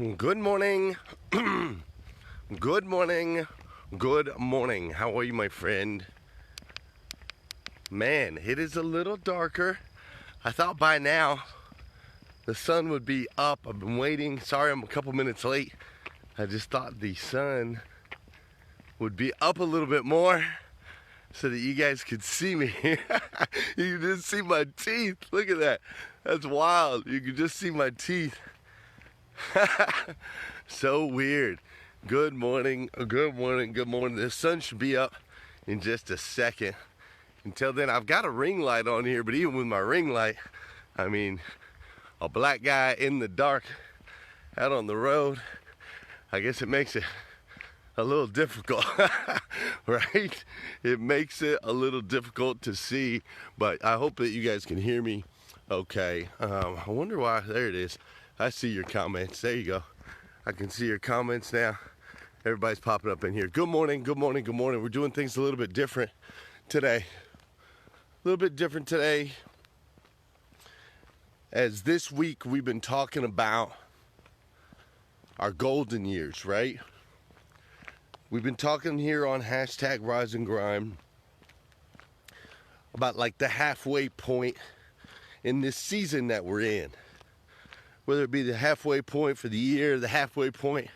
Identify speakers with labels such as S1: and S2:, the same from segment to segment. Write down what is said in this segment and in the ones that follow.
S1: Good morning. Good morning. Good morning. How are you, my friend? Man, it is a little darker. I thought by now the sun would be up. I've been waiting. Sorry I'm a couple minutes late. I just thought the sun would be up a little bit more so that you guys could see me. You can just see my teeth. Look at that. That's wild. You can just see my teeth. So weird. Good morning. Good morning. Good morning. The sun should be up in just a second. Until then, I've got a ring light on here, but even with my ring light, I mean, a black guy in the dark out on the road, I guess it makes it a little difficult, right? It makes it a little difficult to see, but I hope that you guys can hear me okay. I wonder why. There it is. I see your comments. There you go. I can see your comments now. Everybody's popping up in here. Good morning, good morning, good morning. We're doing things a little bit different today. A little bit different today. As this week we've been talking about our golden years, right? We've been talking here on hashtag Rise and Grind about like the halfway point in this season that we're in. Whether it be the halfway point for the year, the halfway point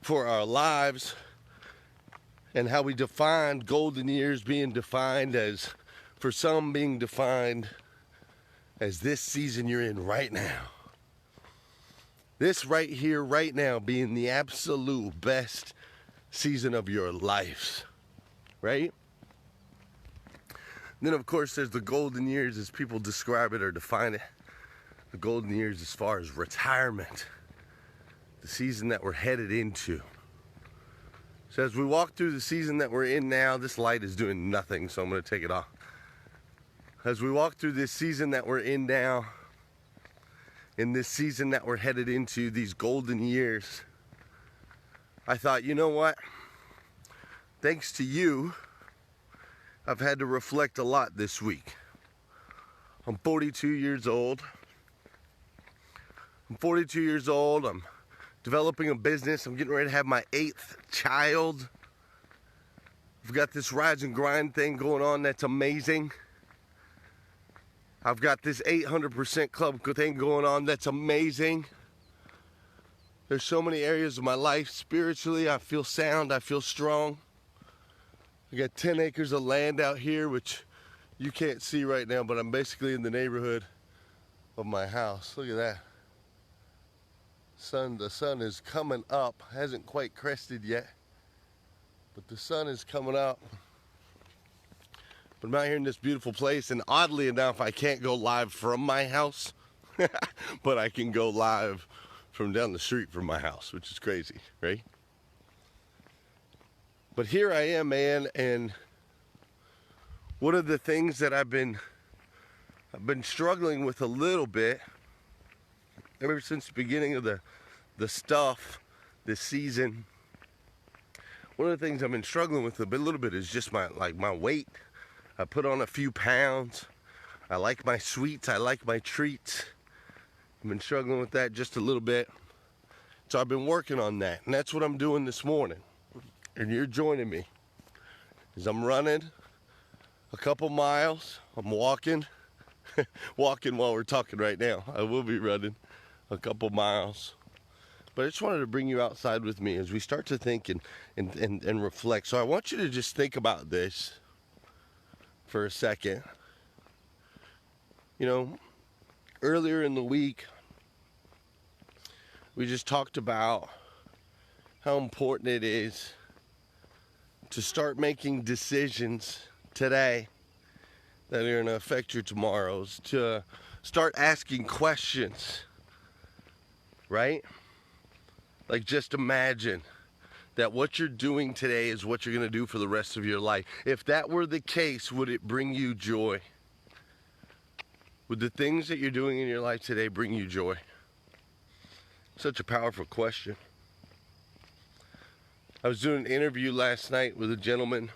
S1: for our lives, and how we define golden years being defined as, for some being defined as this season you're in right now. This right here, right now, being the absolute best season of your lives, right? Then, of course, there's the golden years as people describe it or define it. The golden years as far as retirement, the season that we're headed into. So as we walk through the season that we're in now, this light is doing nothing, so I'm going to take it off. As we walk through this season that we're in now, in this season that we're headed into, these golden years, I thought, you know what? Thanks to you, I've had to reflect a lot this week. I'm 42 years old. I'm developing a business. I'm getting ready to have my 8th child. I've got this Rise and Grind thing going on that's amazing. I've got this 800% club thing going on that's amazing. There's so many areas of my life. Spiritually, I feel sound. I feel strong. I got 10 acres of land out here, which you can't see right now, but I'm basically in the neighborhood of my house. Look at that. The sun is coming up. Hasn't quite crested yet, but the sun is coming up. But I'm out here in this beautiful place, and oddly enough, I can't go live from my house, but I can go live from down the street from my house, which is crazy, right? But here I am, man, and one of the things that I've been struggling with a little bit ever since the beginning of the stuff this season. One of the things I've been struggling with a little bit is just my weight. I put on a few pounds. I like my sweets. I like my treats. I've been struggling with that just a little bit. So I've been working on that, and that's what I'm doing this morning. And you're joining me as I'm running a couple miles. I'm walking while we're talking right now. I will be running a couple miles. But I just wanted to bring you outside with me as we start to think and reflect. So I want you to just think about this for a second. You know, earlier in the week, we just talked about how important it is to start making decisions today that are going to affect your tomorrows, to start asking questions, right? Like, just imagine that what you're doing today is what you're going to do for the rest of your life. If that were the case, would it bring you joy? Would the things that you're doing in your life today bring you joy? Such a powerful question. I was doing an interview last night with a gentleman,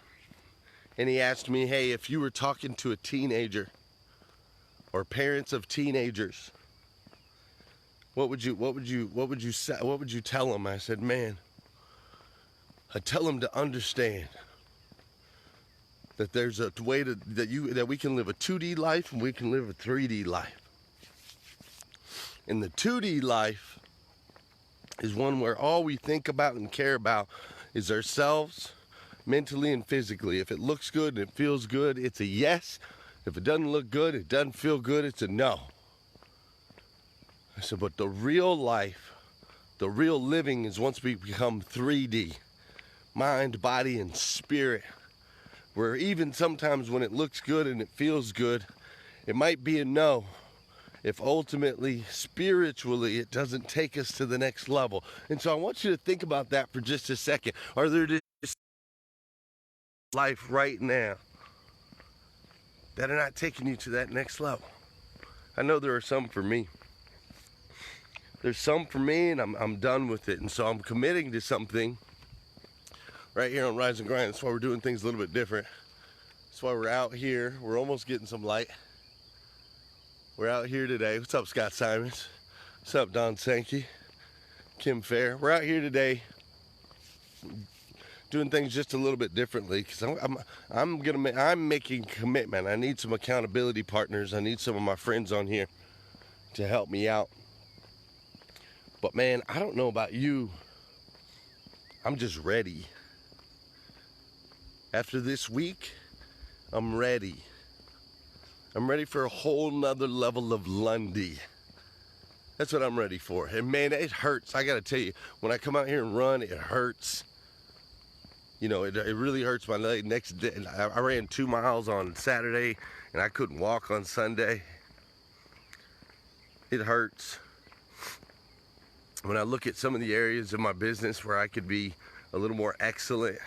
S1: and he asked me, hey, if you were talking to a teenager or parents of teenagers, What would you say? What would you tell them? I said, man, I tell them to understand that there's a way that we can live a 2D life and we can live a 3D life. And the 2D life is one where all we think about and care about is ourselves, mentally and physically. If it looks good and it feels good, it's a yes. If it doesn't look good, it doesn't feel good, it's a no. I said, but the real life, the real living is once we become 3D, mind, body, and spirit, where even sometimes when it looks good and it feels good, it might be a no if ultimately, spiritually, it doesn't take us to the next level. And so I want you to think about that for just a second. Are there just life right now that are not taking you to that next level? I know there are some for me. There's some for me, and I'm done with it. And so I'm committing to something right here on Rise and Grind. That's why we're doing things a little bit different. That's why we're out here. We're almost getting some light. We're out here today. What's up, Scott Simons? What's up, Don Sankey? Kim Fair. We're out here today doing things just a little bit differently because I'm making commitment. I need some accountability partners. I need some of my friends on here to help me out. But man, I don't know about you. I'm just ready. After this week, I'm ready. I'm ready for a whole nother level of Lundy. That's what I'm ready for. And man, it hurts. I gotta tell you, when I come out here and run, it hurts. You know, it really hurts my leg. Next day, I ran 2 miles on Saturday, and I couldn't walk on Sunday. It hurts. When I look at some of the areas of my business where I could be a little more excellent,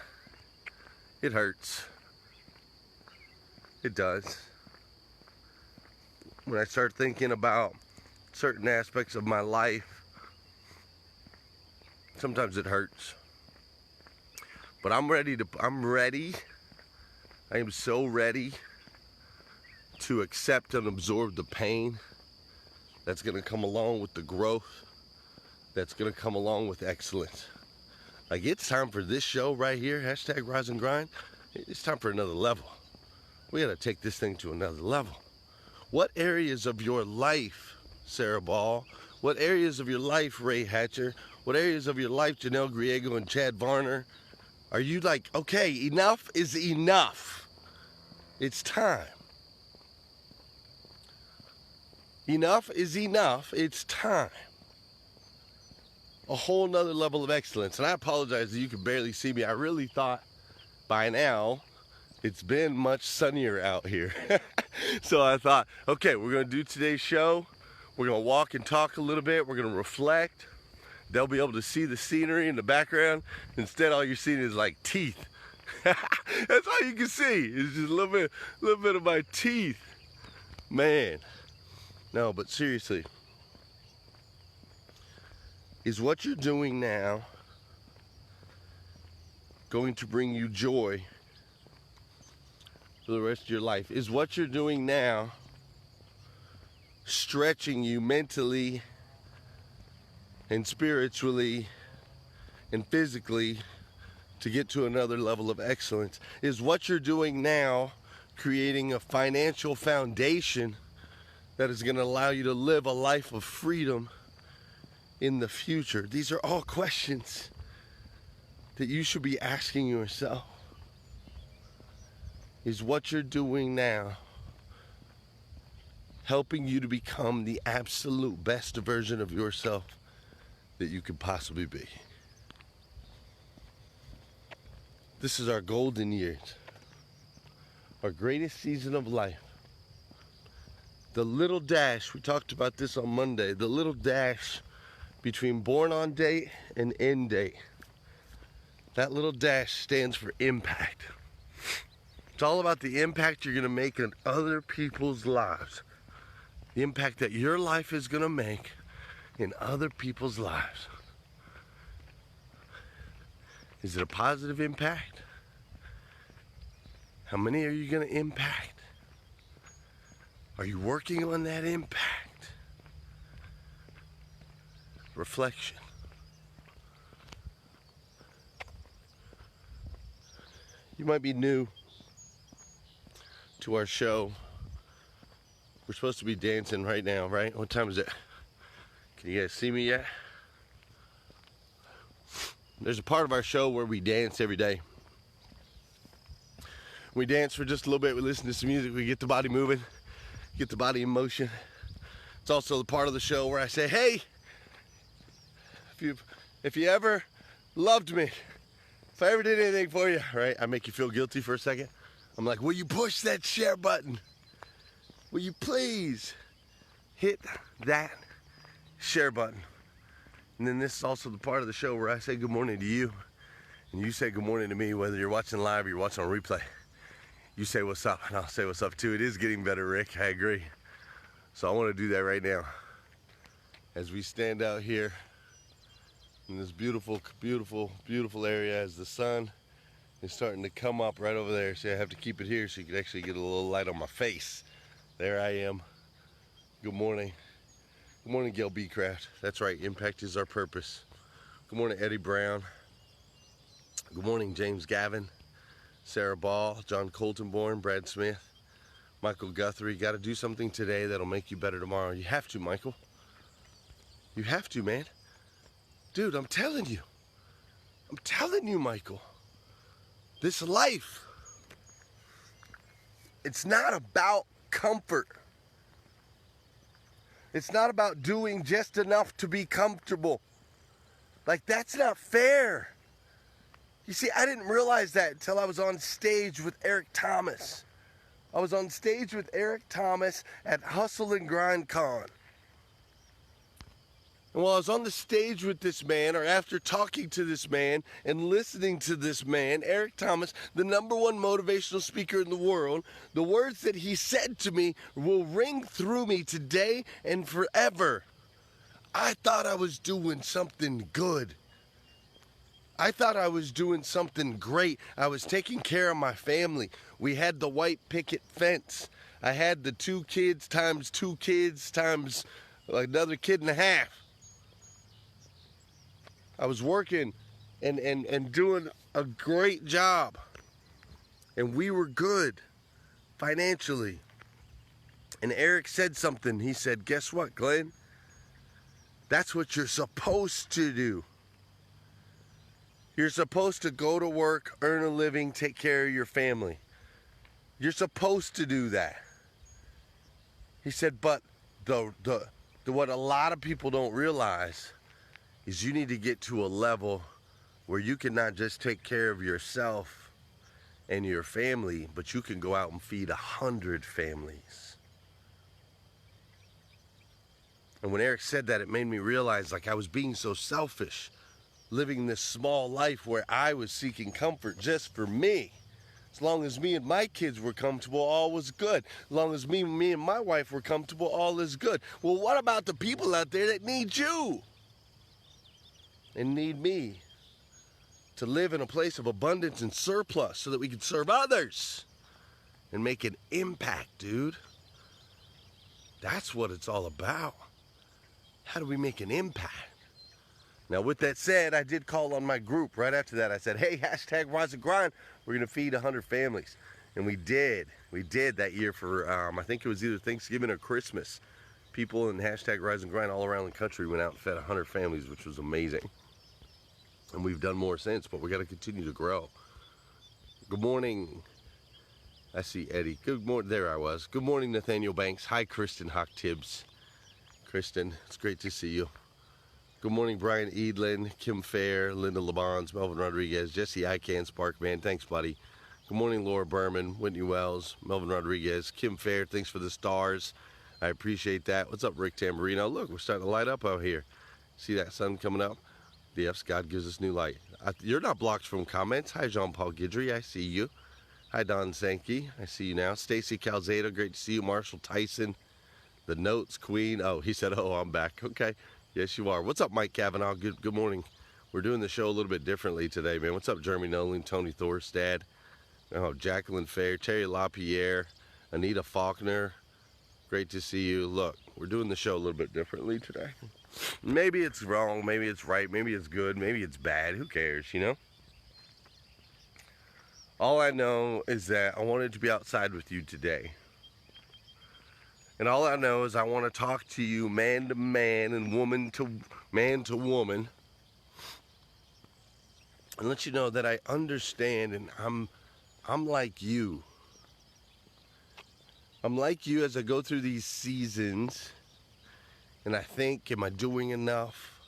S1: it hurts. It does. When I start thinking about certain aspects of my life, sometimes it hurts. But I'm ready. I am so ready to accept and absorb the pain that's going to come along with the growth, that's going to come along with excellence. Like, it's time for this show right here, hashtag Rise and Grind. It's time for another level. We got to take this thing to another level. What areas of your life, Sarah Ball? What areas of your life, Ray Hatcher? What areas of your life, Janelle Griego and Chad Varner, are you like, okay, enough is enough? It's time. Enough is enough. It's time. A whole nother level of excellence. And I apologize that you can barely see me. I really thought by now it's been much sunnier out here. So I thought, okay, we're going to do today's show. We're going to walk and talk a little bit. We're going to reflect. They'll be able to see the scenery in the background. Instead, all you're seeing is like teeth. That's all you can see. It's just a little bit of my teeth. Man. No, but seriously. Is what you're doing now going to bring you joy for the rest of your life? Is what you're doing now stretching you mentally and spiritually and physically to get to another level of excellence? Is what you're doing now creating a financial foundation that is going to allow you to live a life of freedom in the future? These are all questions that you should be asking yourself. Is what you're doing now helping you to become the absolute best version of yourself that you could possibly be? This is our golden years, our greatest season of life. The little dash, we talked about this on Monday, the little dash between born on date and end date. That little dash stands for impact. It's all about the impact you're going to make in other people's lives. The impact that your life is going to make in other people's lives. Is it a positive impact? How many are you going to impact? Are you working on that impact? reflection. You might be new to our show. We're supposed to be dancing right now, right? What time is it? Can you guys see me yet? There's a part of our show where we dance every day. We dance for just a little bit, we listen to some music, we get the body moving, get the body in motion. It's also the part of the show where I say, hey, if you ever loved me, if I ever did anything for you, right? I make you feel guilty for a second. I'm like, will you push that share button? Will you please hit that share button? And then this is also the part of the show where I say good morning to you, and you say good morning to me, whether you're watching live or you're watching on replay. You say what's up, and I'll say what's up too. It is getting better, Rick, I agree. So I want to do that right now. As we stand out here in this beautiful, beautiful, beautiful area as the sun is starting to come up right over there. See, I have to keep it here so you can actually get a little light on my face. There I am. Good morning. Good morning, Gail Beecraft. That's right, impact is our purpose. Good morning, Eddie Brown. Good morning, James Gavin, Sarah Ball, John Coltonborn, Brad Smith, Michael Guthrie. Got to do something today that'll make you better tomorrow. You have to, Michael. You have to, man. Dude, I'm telling you. I'm telling you, Michael. This life, it's not about comfort. It's not about doing just enough to be comfortable. Like, that's not fair. You see, I didn't realize that until I was on stage with Eric Thomas. I was on stage with Eric Thomas at Hustle and Grind Con. And while I was on the stage with this man, or after talking to this man and listening to this man, Eric Thomas, the #1 motivational speaker in the world, the words that he said to me will ring through me today and forever. I thought I was doing something good. I thought I was doing something great. I was taking care of my family. We had the white picket fence. I had the 2 kids times 2 kids times another kid and a half. I was working and doing a great job. And we were good financially. And Eric said something. He said, guess what, Glenn? That's what you're supposed to do. You're supposed to go to work, earn a living, take care of your family. You're supposed to do that. He said, but what a lot of people don't realize is you need to get to a level where you can not just take care of yourself and your family, but you can go out and feed 100 families. And when Eric said that, it made me realize, like, I was being so selfish, living this small life where I was seeking comfort just for me. As long as me and my kids were comfortable, all was good. As long as me and my wife were comfortable, all is good. Well, what about the people out there that need you? And need me to live in a place of abundance and surplus so that we can serve others and make an impact, dude. That's what it's all about. How do we make an impact? Now, with that said, I did call on my group right after that. I said, hey, hashtag Rise and Grind. We're going to feed 100 families. And we did. We did that year for, I think it was either Thanksgiving or Christmas. People in hashtag Rise and Grind all around the country went out and fed 100 families, which was amazing. And we've done more since, but we got to continue to grow. Good morning. I see Eddie. Good morning. There I was. Good morning, Nathaniel Banks. Hi, Kristen Hawk Tibbs. Kristen, it's great to see you. Good morning, Brian Edlin, Kim Fair, Linda LeBons, Melvin Rodriguez, Jesse Ican, Sparkman. Thanks, buddy. Good morning, Laura Berman, Whitney Wells, Melvin Rodriguez, Kim Fair. Thanks for the stars. I appreciate that. What's up, Rick Tamburino? Look, we're starting to light up out here. See that sun coming up? Yes, God gives us new light. You're not blocked from comments. Hi, Jean-Paul Guidry. I see you. Hi, Don Sankey. I see you now. Stacy Calzada. Great to see you. Marshall Tyson. The Notes Queen. Oh, he said, oh, I'm back. Okay. Yes, you are. What's up, Mike Cavanaugh? Good morning. We're doing the show a little bit differently today, man. What's up, Jeremy Nolan, Tony Thorstad? Oh, Jacqueline Fair, Terry LaPierre, Anita Faulkner. Great to see you. Look, we're doing the show a little bit differently today. Maybe it's wrong, maybe it's right, maybe it's good, maybe it's bad. Who cares, you know? All I know is that I wanted to be outside with you today. And all I know is I want to talk to you man to man and woman to woman. And let you know that I understand, and I'm like you. I'm like you as I go through these seasons, and I think, am I doing enough?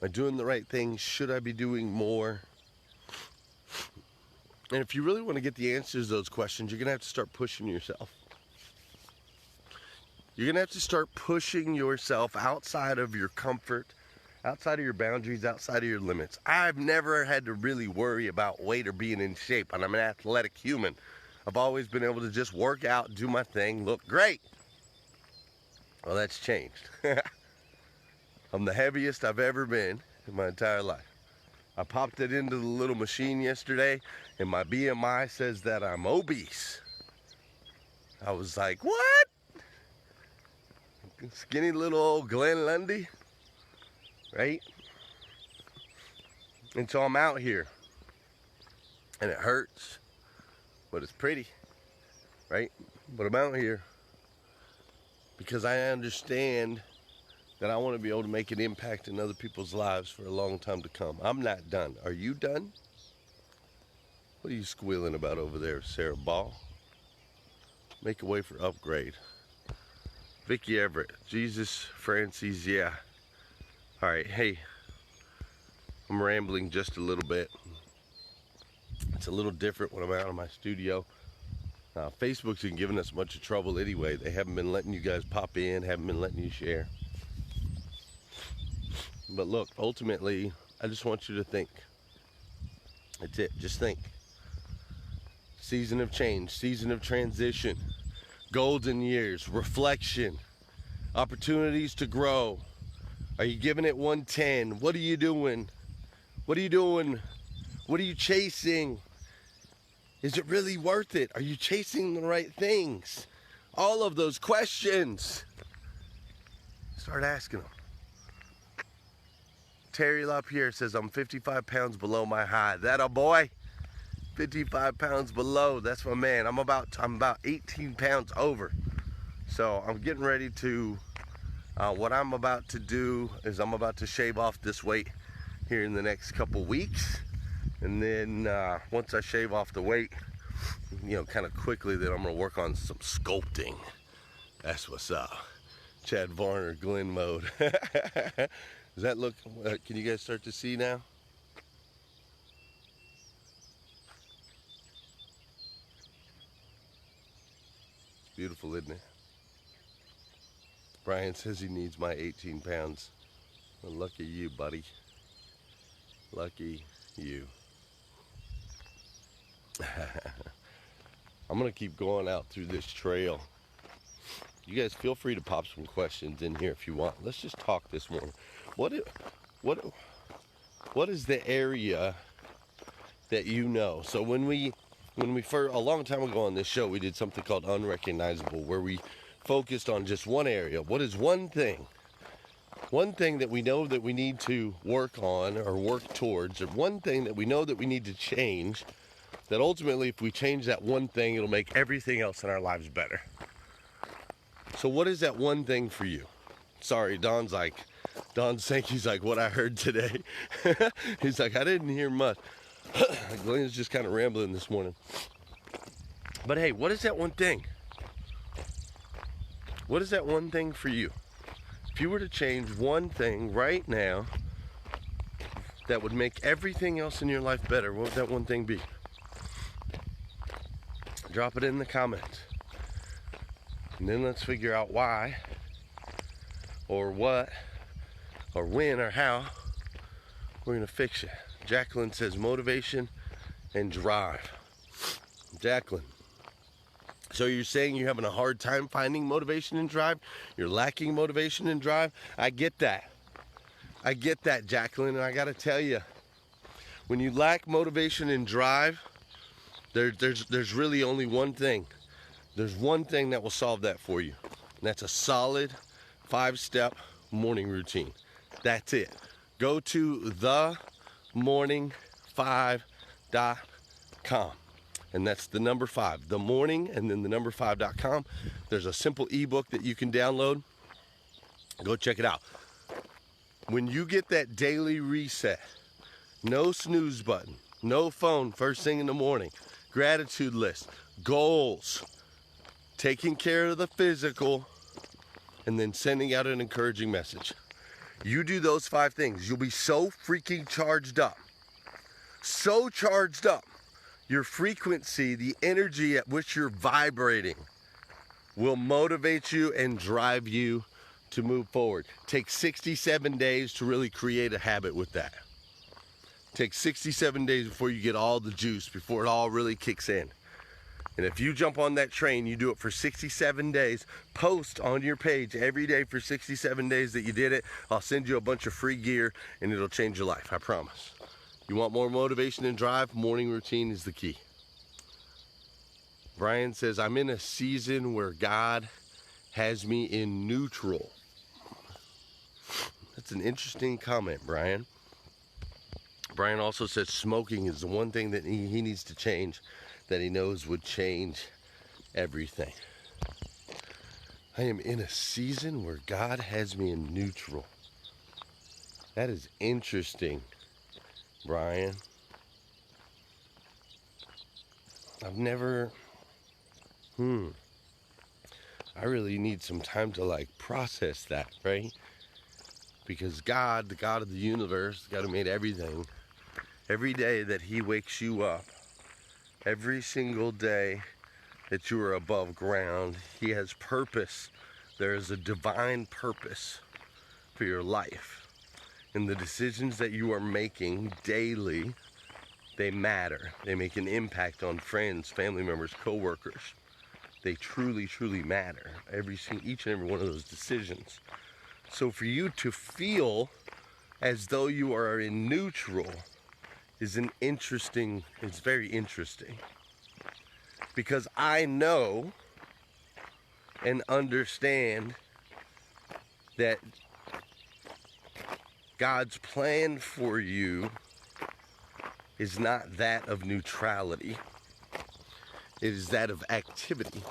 S1: Am I doing the right thing? Should I be doing more? And if you really want to get the answers to those questions, you're going to have to start pushing yourself. You're going to have to start pushing yourself outside of your comfort, outside of your boundaries, outside of your limits. I've never had to really worry about weight or being in shape, and I'm an athletic human. I've always been able to just work out, do my thing, look great. Well, that's changed. I'm the heaviest I've ever been in my entire life. I popped it into the little machine yesterday, and my BMI says that I'm obese. I was like, what? Skinny little old Glenn Lundy, right? And so I'm out here, and it hurts, but it's pretty, right? But I'm out here because I understand that I want to be able to make an impact in other people's lives for a long time to come. I'm not done. Are you done? What are you squealing about over there, Sarah Ball? Make a way for upgrade. Vicky Everett, Jesus, Francis, yeah. All right, hey, I'm rambling just a little bit. It's a little different when I'm out in my studio. Facebook's been giving us a bunch of trouble anyway. They haven't been letting you guys pop in, haven't been letting you share. But look, ultimately, I just want you to think. That's it, just think. Season of change, season of transition, golden years, reflection, opportunities to grow. Are you giving it 110? What are you doing? What are you doing? What are you chasing? Is it really worth it? Are you chasing the right things? All of those questions. Start asking them. Terry LaPierre says, I'm 55 pounds below my high. That a boy? 55 pounds below. That's my man. I'm about 18 pounds over. So I'm getting ready to, what I'm about to do is I'm about to shave off this weight here in the next couple weeks. And then once I shave off the weight, you know, kind of quickly, then I'm going to work on some sculpting. That's what's up. Chad Varner, Glenn mode. Does that look, can you guys start to see now? It's beautiful, isn't it? Brian says he needs my 18 pounds. Well, lucky you, buddy. Lucky you. I'm gonna keep going out through this trail. You guys feel free to pop some questions in here if you want. Let's just talk this morning. What is the area that you know? So when we first, a long time ago on this show, we did something called Unrecognizable, where we focused on just one area. What is one thing that we know that we need to work on or work towards, or one thing that we know that we need to change, that ultimately if we change that one thing, it'll make everything else in our lives better. So what is that one thing for you? Sorry, Don Sankey's like, what I heard today. He's like, I didn't hear much. Glenn's just kind of rambling this morning. But hey, what is that one thing? What is that one thing for you? If you were to change one thing right now that would make everything else in your life better, what would that one thing be? Drop it in the comments. And then let's figure out why, or what, or when, or how we're gonna fix it. Jacqueline says motivation and drive. Jacqueline, so you're saying you're having a hard time finding motivation and drive? You're lacking motivation and drive? I get that. I get that, Jacqueline, and I gotta tell you, when you lack motivation and drive, there's really only one thing. There's one thing that will solve that for you, and that's a solid 5-step morning routine. That's it. Go to themorning5.com. And that's the number 5, the morning, and then the number 5.com. There's a simple ebook that you can download. Go check it out. When you get that daily reset, no snooze button, no phone first thing in the morning, gratitude list, goals, taking care of the physical, and then sending out an encouraging message. You do those 5 things, you'll be so freaking charged up. So charged up. Your frequency, the energy at which you're vibrating, will motivate you and drive you to move forward. Take 67 days to really create a habit with that. Take 67 days before you get all the juice, before it all really kicks in. And if you jump on that train, you do it for 67 days, post on your page every day for 67 days that you did it. I'll send you a bunch of free gear and it'll change your life, I promise. You want more motivation and drive? Morning routine is the key. Brian says, I'm in a season where God has me in neutral. That's an interesting comment, Brian. Brian also says smoking is the one thing that he needs to change, that he knows would change everything. I am in a season where God has me in neutral. That is interesting, Brian. I've never, I really need some time to process that, right? Because God, the God of the universe, the God who made everything, every day that he wakes you up, every single day that you are above ground, he has purpose. There is a divine purpose for your life. And the decisions that you are making daily, they matter. They make an impact on friends, family members, co-workers. They truly, truly matter. Each and every one of those decisions. So for you to feel as though you are in neutral is very interesting. Because I know and understand that God's plan for you is not that of neutrality. It is that of activity.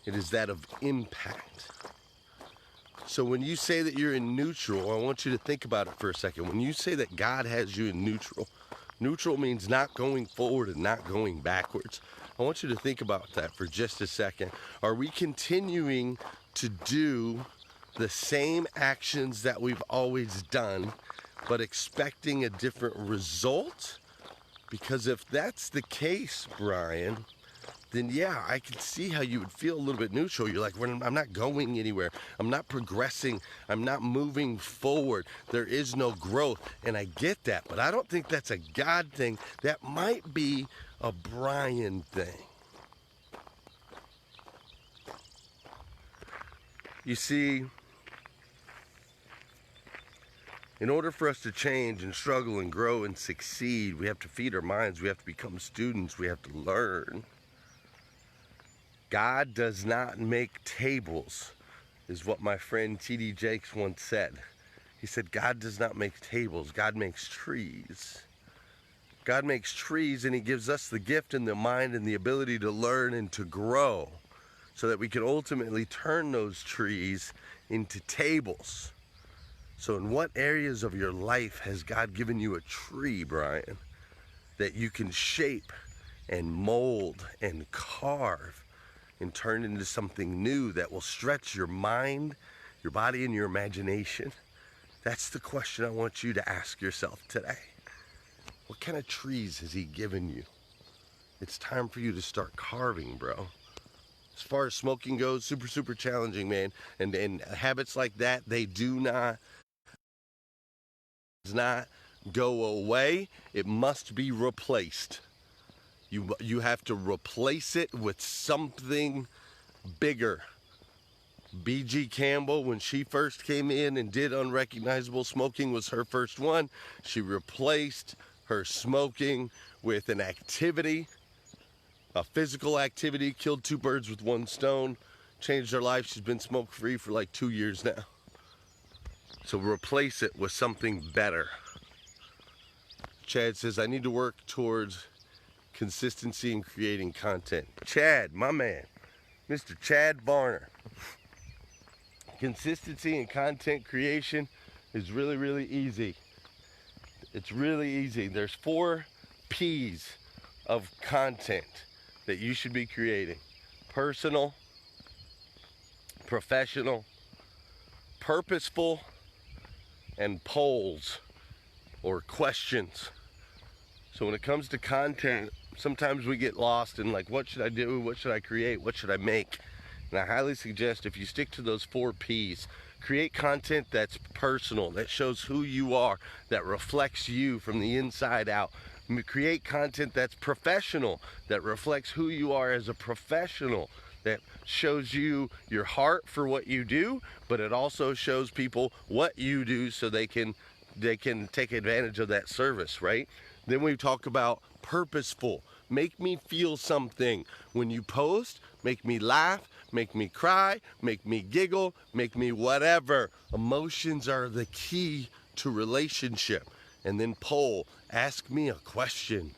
S1: It is that of impact. So when you say that you're in neutral, I want you to think about it for a second. When you say that God has you in neutral, neutral means not going forward and not going backwards. I want you to think about that for just a second. Are we continuing to do the same actions that we've always done, but expecting a different result? Because if that's the case, Brian, then yeah, I can see how you would feel a little bit neutral. You're like, I'm not going anywhere. I'm not progressing. I'm not moving forward. There is no growth. And I get that, but I don't think that's a God thing. That might be a Brian thing. You see, in order for us to change and struggle and grow and succeed, we have to feed our minds. We have to become students. We have to learn. God does not make tables, is what my friend T.D. Jakes once said. He said, God does not make tables. God makes trees. God makes trees, and he gives us the gift and the mind and the ability to learn and to grow so that we can ultimately turn those trees into tables. So in what areas of your life has God given you a tree, Brian, that you can shape and mold and carve and turn into something new that will stretch your mind, your body, and your imagination? That's the question I want you to ask yourself today. What kind of trees has he given you? It's time for you to start carving, bro. As far as smoking goes, super, super challenging, man. And habits like that, they do not go away. It must be replaced. You have to replace it with something bigger. B.G. Campbell, when she first came in and did Unrecognizable Smoking, was her first one. She replaced her smoking with an activity, a physical activity, killed 2 birds with 1 stone. changed her life. She's been smoke-free for like 2 years now. So replace it with something better. Chad says, I need to work towards consistency in creating content. Chad, my man, Mr. Chad Varner. Consistency in content creation is really, really easy. It's really easy. There's 4 P's of content that you should be creating. Personal, professional, purposeful, and polls or questions. So when it comes to content, sometimes we get lost in like, what should I do? What should I create? What should I make? And I highly suggest if you stick to those 4 P's, create content that's personal, that shows who you are, that reflects you from the inside out. Create content that's professional, that reflects who you are as a professional, that shows you your heart for what you do, but it also shows people what you do so they can take advantage of that service, right? Then we talk about purposeful. Make me feel something. When you post, make me laugh, make me cry, make me giggle, make me whatever. Emotions are the key to relationship. And then poll, ask me a question.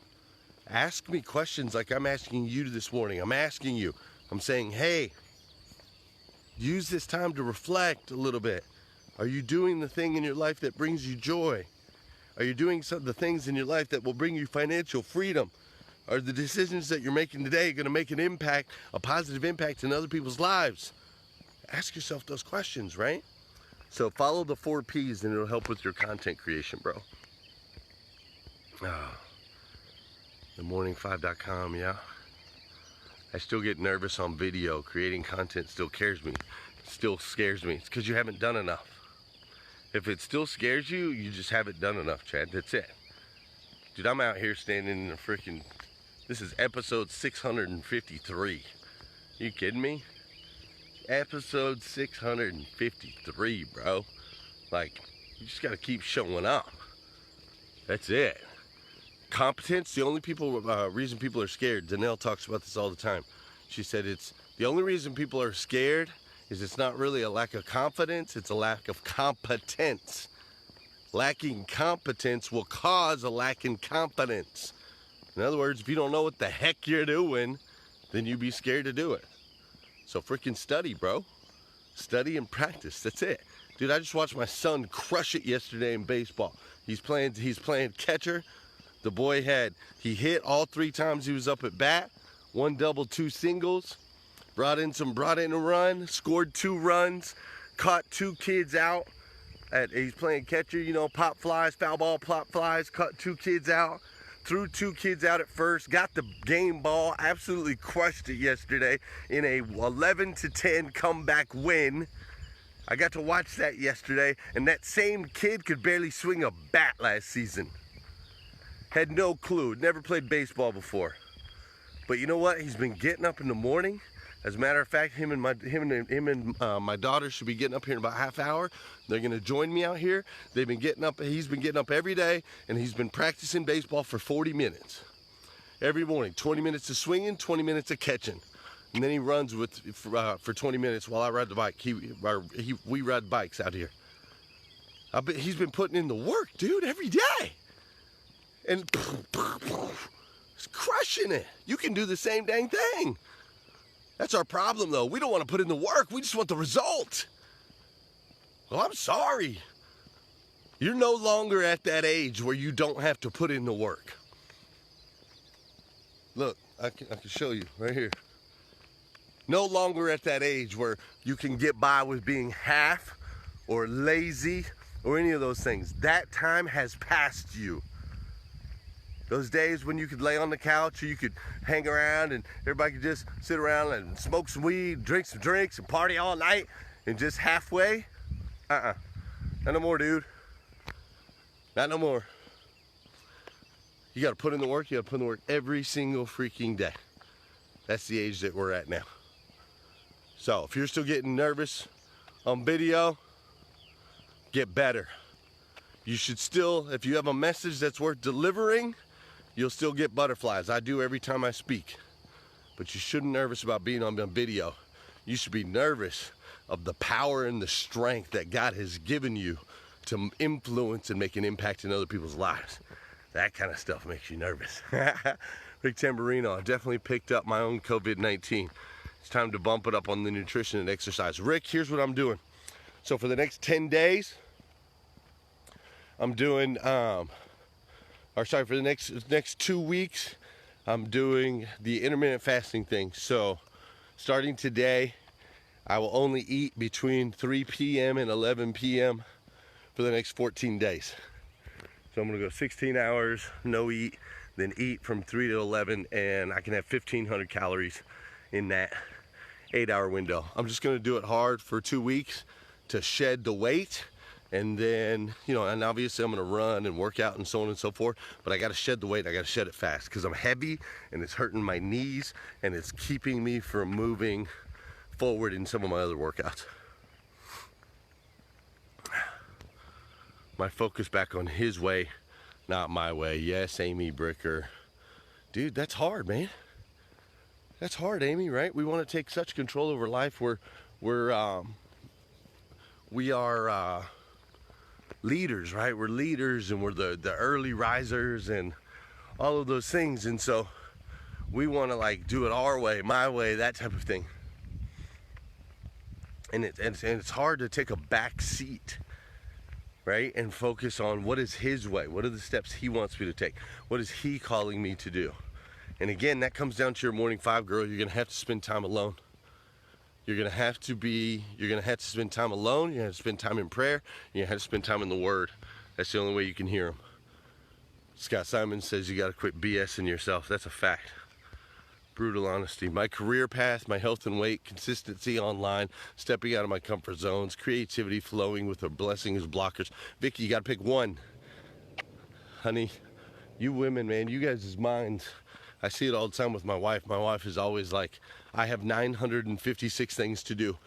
S1: Ask me questions like I'm asking you this morning. I'm asking you. I'm saying, hey, use this time to reflect a little bit. Are you doing the thing in your life that brings you joy? Are you doing the things in your life that will bring you financial freedom? Are the decisions that you're making today going to make an impact, a positive impact in other people's lives? Ask yourself those questions, right? So follow the 4 P's and it'll help with your content creation, bro. TheMorning5.com, yeah. I still get nervous on video. Creating content still scares me. It's because you haven't done enough. If it still scares you, you just haven't done enough, Chad. That's it. Dude, I'm out here standing in a freaking... This is episode 653. You kidding me? Episode 653, bro. Like, you just gotta keep showing up. That's it. Competence, the only reason people are scared. Danelle talks about this all the time. She said it's the only reason people are scared is it's not really a lack of confidence, it's a lack of competence. Lacking competence will cause a lack in confidence. In other words, if you don't know what the heck you're doing, then you'd be scared to do it. So freaking study, bro. Study and practice. That's it. Dude, I just watched my son crush it yesterday in baseball. He's playing catcher. The boy he hit all 3 times he was up at bat. 1 double, 2 singles. Brought in a run, scored 2 runs, caught 2 kids out. He's playing catcher, you know, pop flies, foul ball, pop flies, caught 2 kids out. Threw 2 kids out at first, got the game ball, absolutely crushed it yesterday in a 11-10 comeback win. I got to watch that yesterday, and that same kid could barely swing a bat last season. Had no clue, never played baseball before. But you know what? He's been getting up in the morning. As a matter of fact, him and my daughter should be getting up here in about half hour. They're gonna join me out here. They've been getting up. He's been getting up every day, and he's been practicing baseball for 40 minutes every morning. 20 minutes of swinging, 20 minutes of catching, and then he runs for 20 minutes while I ride the bike. We ride bikes out here. He's been putting in the work, dude, every day, and he's crushing it. You can do the same dang thing. That's our problem, though. We don't want to put in the work. We just want the result. Well, I'm sorry. You're no longer at that age where you don't have to put in the work. Look, I can show you right here. No longer at that age where you can get by with being half or lazy or any of those things. That time has passed you. Those days when you could lay on the couch or you could hang around and everybody could just sit around and smoke some weed, drink some drinks and party all night and just halfway. Not no more, dude. Not no more. You gotta put in the work. You gotta put in the work every single freaking day. That's the age that we're at now. So if you're still getting nervous on video, get better. You should still, if you have a message that's worth delivering, you'll still get butterflies. I do every time I speak. But you shouldn't be nervous about being on video. You should be nervous of the power and the strength that God has given you to influence and make an impact in other people's lives. That kind of stuff makes you nervous. Rick Tamburino, I definitely picked up my own COVID-19. It's time to bump it up on the nutrition and exercise. Rick, here's what I'm doing. So for the next 10 days, I'm doing, for the next 2 weeks, I'm doing the intermittent fasting thing. So starting today, I will only eat between 3 p.m. and 11 p.m. for the next 14 days. So I'm gonna go 16 hours, no eat, then eat from 3 to 11, and I can have 1,500 calories in that 8-hour window. I'm just gonna do it hard for 2 weeks to shed the weight, and then, you know, and obviously I'm gonna run and work out and so on and so forth, but I gotta shed the weight, I gotta shed it fast, because I'm heavy, and it's hurting my knees, and it's keeping me from moving forward in some of my other workouts. My focus back on his way, not my way. Yes, Amy Bricker. Dude, that's hard, man. That's hard, Amy, right? We want to take such control over life. We are leaders, right? We're leaders, and we're the early risers and all of those things. And so we want to like do it our way, my way, that type of thing. And it's hard to take a back seat, right? And focus on what is his way. What are the steps he wants me to take? What is he calling me to do? And again, that comes down to your morning 5, girl. You're gonna have to spend time alone. You're gonna have to spend time alone. You're gonna have to spend time in prayer. You're gonna have to spend time in the Word. That's the only way you can hear him. Scott Simon says you gotta quit BSing yourself. That's a fact. Brutal honesty. My career path, my health and weight, consistency online, stepping out of my comfort zones, creativity flowing with a blessing as blockers. Vicky, you gotta pick one. Honey, you women, man, you guys' minds. I see it all the time with my wife. My wife is always like, I have 956 things to do.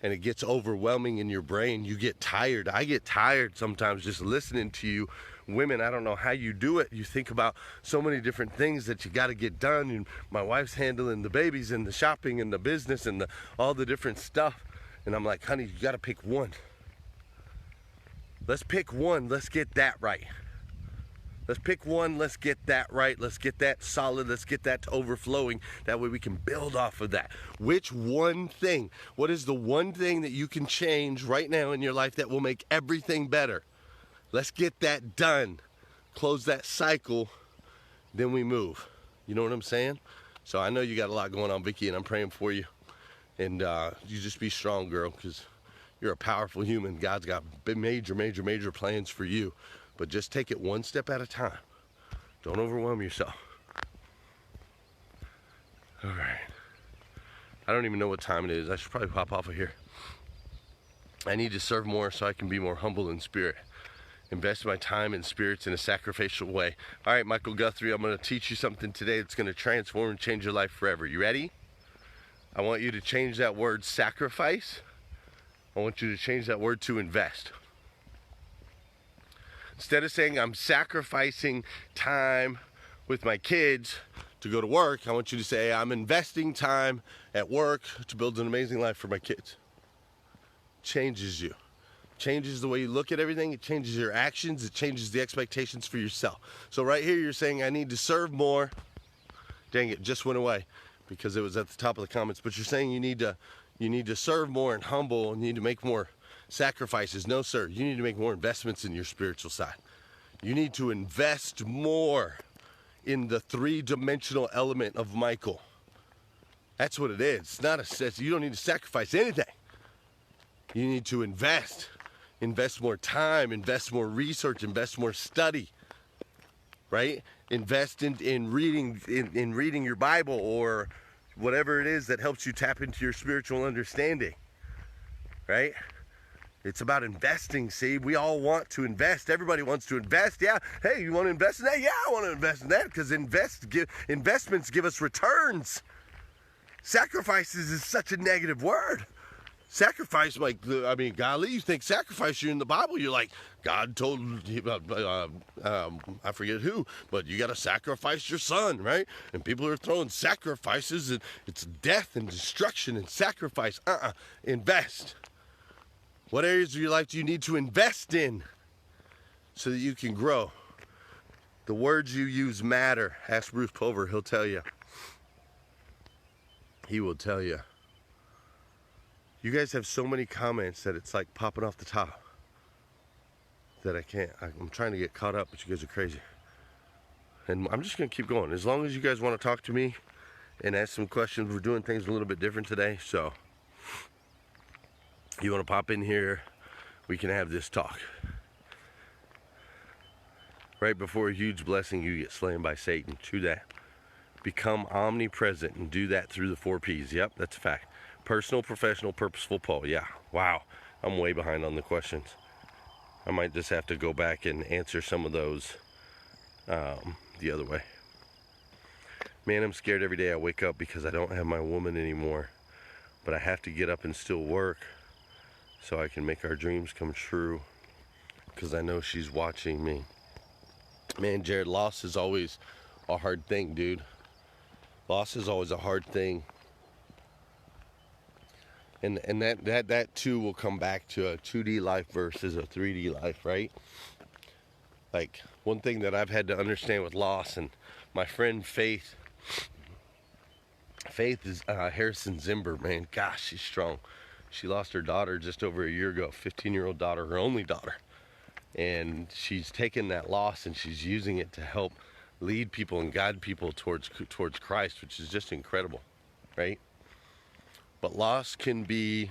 S1: And it gets overwhelming in your brain. You get tired. I get tired sometimes just listening to you. Women, I don't know how you do it. You think about so many different things that you got to get done. And my wife's handling the babies and the shopping and the business and all the different stuff. And I'm like, honey, you got to pick one. Let's pick one. Let's get that right. Let's pick one. Let's get that right. Let's get that solid. Let's get that overflowing. That way we can build off of that. Which one thing? What is the one thing that you can change right now in your life that will make everything better? Let's get that done. Close that cycle. Then we move. You know what I'm saying? So I know you got a lot going on, Vicky, and I'm praying for you. And you just be strong, girl, because you're a powerful human. God's got major, major, major plans for you. But just take it one step at a time. Don't overwhelm yourself. All right. I don't even know what time it is. I should probably pop off of here. I need to serve more so I can be more humble in spirit. Invest my time and spirits in a sacrificial way. All right, Michael Guthrie, I'm going to teach you something today that's going to transform and change your life forever. You ready? I want you to change that word sacrifice. I want you to change that word to invest. Instead of saying I'm sacrificing time with my kids to go to work, I want you to say I'm investing time at work to build an amazing life for my kids. Changes you. Changes the way you look at everything. It changes your actions. It changes the expectations for yourself. So right here you're saying I need to serve more. Dang it, just went away because it was at the top of the comments. But you're saying you need to serve more and humble and you need to make more sacrifices. No, sir. You need to make more investments in your spiritual side. You need to invest more in the three-dimensional element of Michael. That's what it is. It's not you don't need to sacrifice anything. You need to invest. Invest more time, invest more research, invest more study. Right? Invest in reading your Bible or whatever it is that helps you tap into your spiritual understanding. Right? It's about investing, see? We all want to invest. Everybody wants to invest. Yeah. Hey, you want to invest in that? Yeah, I want to invest in that because investments give us returns. Sacrifices is such a negative word. sacrifice, like, I mean, golly, you think sacrifice, you're in the Bible, you're like, God told, I forget who, but you got to sacrifice your son, right? And people are throwing sacrifices, and it's death and destruction and sacrifice. Invest. What areas of your life do you need to invest in so that you can grow? The words you use matter. Ask Bruce Pulver, he'll tell you. He will tell you. You guys have so many comments that it's like popping off the top that I can't. I'm trying to get caught up, but you guys are crazy. And I'm just going to keep going. As long as you guys want to talk to me and ask some questions, we're doing things a little bit different today. So you want to pop in here, we can have this talk. Right before a huge blessing, you get slain by Satan. True that. Become omnipresent and do that through the 4 P's. Yep, that's a fact. Personal, professional, purposeful, Paul. Yeah, wow. I'm way behind on the questions. I might just have to go back and answer some of those the other way. Man, I'm scared every day I wake up because I don't have my woman anymore. But I have to get up and still work so I can make our dreams come true because I know she's watching me. Man, Jared, loss is always a hard thing, dude. Loss is always a hard thing. And that too will come back to a 2D life versus a 3D life, right? Like, one thing that I've had to understand with loss, and my friend Faith is Harrison Zimber, man. Gosh, she's strong. She lost her daughter just over a year ago, 15-year-old daughter, her only daughter. And she's taken that loss and she's using it to help lead people and guide people towards Christ, which is just incredible, right? But loss can be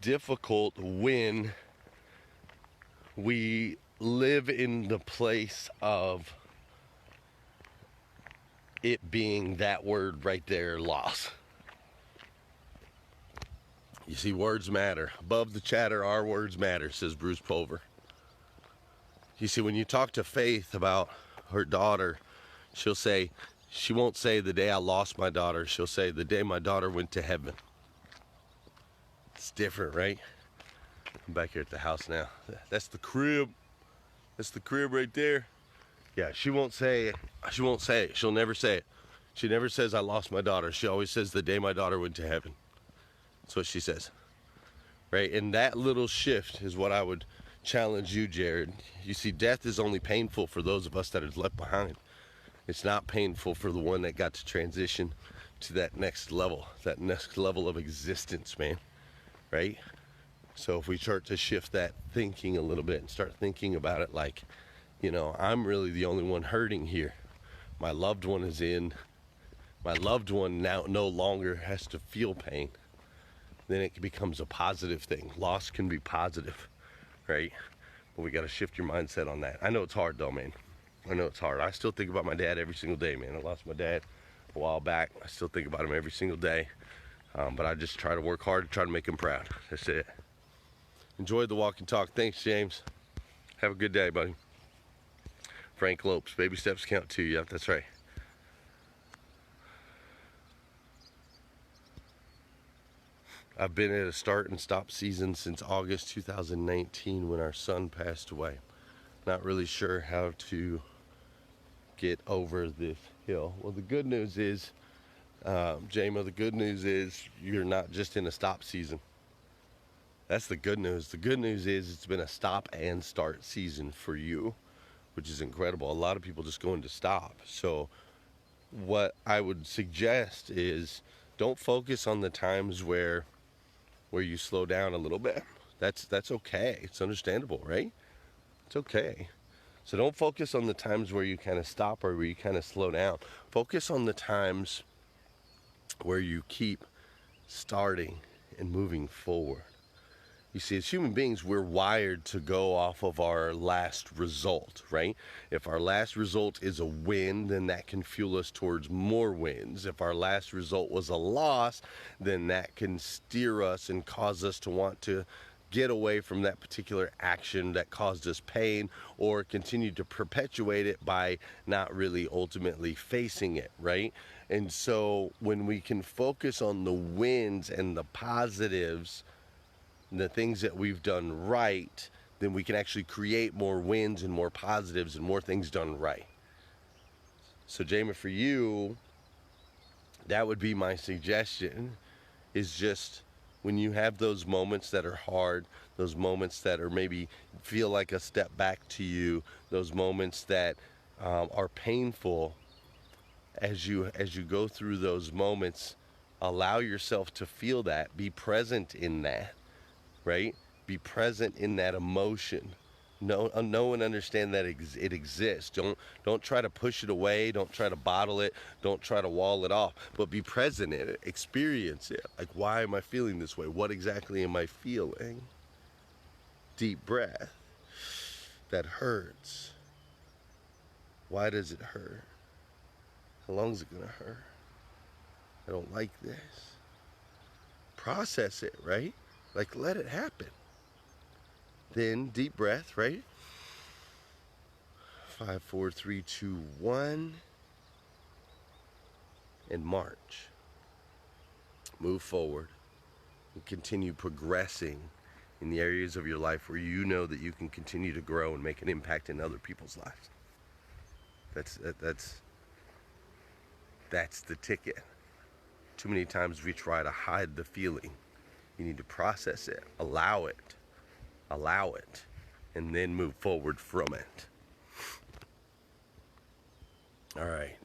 S1: difficult when we live in the place of it being that word right there, loss. You see, words matter. Above the chatter, our words matter, says Bruce Pulver. You see, when you talk to Faith about her daughter, she'll say, she won't say the day I lost my daughter. She'll say the day my daughter went to heaven. It's different, right? I'm back here at the house now. That's the crib. That's the crib right there. Yeah, she won't say it. She'll never say it. She never says I lost my daughter. She always says the day my daughter went to heaven. That's what she says. Right? And that little shift is what I would challenge you, Jared. You see, death is only painful for those of us that are left behind. It's not painful for the one that got to transition to that next level of existence, man. Right? So if we start to shift that thinking a little bit and start thinking about it like, you know, I'm really the only one hurting here. My loved one now no longer has to feel pain. Then it becomes a positive thing. Loss can be positive, right? But we got to shift your mindset on that. I know it's hard though, man. I know it's hard. I still think about my dad every single day, man. I lost my dad a while back. I still think about him every single day. But I just try to work hard to try to make him proud. That's it. Enjoy the walk and talk. Thanks, James. Have a good day, buddy. Frank Lopes, baby steps count too. Yep, that's right. I've been at a start and stop season since August 2019 when our son passed away. Not really sure how to get over this hill. Well, the good news is, JMO, the good news is you're not just in a stop season. That's the good news. The good news is it's been a stop and start season for you, which is incredible. A lot of people just go into stop. So what I would suggest is don't focus on the times where you slow down a little bit. That's okay. It's understandable, right? It's okay. So don't focus on the times where you kind of stop or where you kind of slow down. Focus on the times where you keep starting and moving forward. You see, as human beings, we're wired to go off of our last result, right? If our last result is a win, then that can fuel us towards more wins. If our last result was a loss, then that can steer us and cause us to want to get away from that particular action that caused us pain, or continue to perpetuate it by not really ultimately facing it, right? And so when we can focus on the wins and the positives, the things that we've done right, then we can actually create more wins and more positives and more things done right. So Jamie, for you, that would be my suggestion, is just when you have those moments that are hard, those moments that are maybe feel like a step back to you, those moments that are painful, as you go through those moments, allow yourself to feel that, be present in that, right? Be present in that emotion. Know and understand that it exists. Don't try to push it away. Don't try to bottle it. Don't try to wall it off. But be present in it. Experience it. Like, why am I feeling this way? What exactly am I feeling? Deep breath. That hurts. Why does it hurt? How long is it gonna hurt? I don't like this. Process it, right? Like, let it happen. Then deep breath, right? 5, 4, 3, 2, 1. And march. Move forward and continue progressing in the areas of your life where you know that you can continue to grow and make an impact in other people's lives. That's the ticket. Too many times we try to hide the feeling. You need to process it, allow it, and then move forward from it. All right.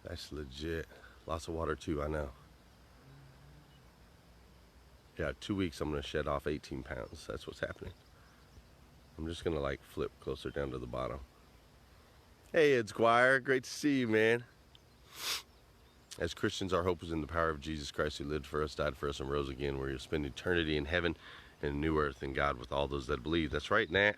S1: That's legit. Lots of water too, I know. Yeah, 2 weeks I'm gonna shed off 18 pounds. That's what's happening. I'm just gonna like flip closer down to the bottom. Hey, Ed Squire, great to see you, man. As Christians, our hope is in the power of Jesus Christ, who lived for us, died for us, and rose again, where you'll spend eternity in heaven and a new earth in God with all those that believe. That's right, Nat.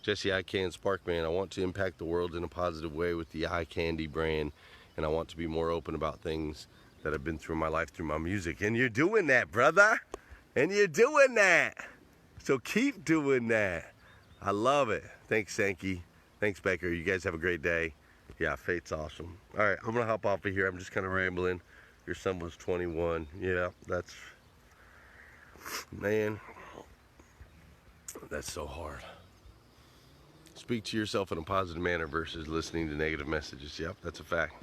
S1: Jesse Eye Can Sparkman, I want to impact the world in a positive way with the Eye Candy brand, and I want to be more open about things that I've been through in my life through my music. And you're doing that, brother. And you're doing that. So keep doing that. I love it. Thanks, Sankey. Thanks, Becker. You guys have a great day. Yeah, Fate's awesome. All right, I'm going to hop off of here. I'm just kind of rambling. Your son was 21. Yeah, that's... Man, that's so hard. Speak to yourself in a positive manner versus listening to negative messages. Yep, that's a fact.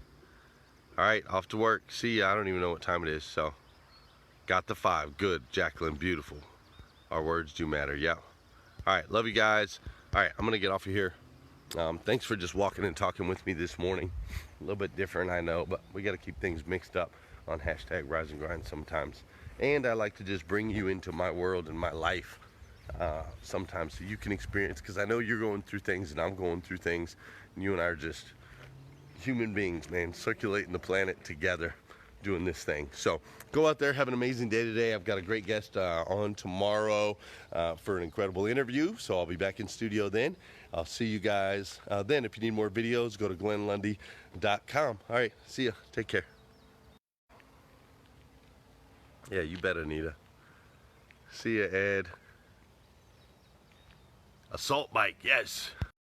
S1: All right, off to work. See ya. I don't even know what time it is, so. Got the 5. Good, Jacqueline, beautiful. Our words do matter, yep. All right, love you guys. All right, I'm going to get off of here. Thanks for just walking and talking with me this morning. A little bit different, I know, but we got to keep things mixed up on hashtag Rise and Grind sometimes. And I like to just bring you into my world and my life sometimes so you can experience, because I know you're going through things and I'm going through things, and you and I are just human beings, man, circulating the planet together, doing this thing. So go out there, have an amazing day today. I've got a great guest on tomorrow for an incredible interview, so I'll be back in studio then. I'll see you guys then. If you need more videos, go to glennlundy.com. All right, see ya. Take care. Yeah, you bet, Anita. See ya, Ed. Assault bike, yes.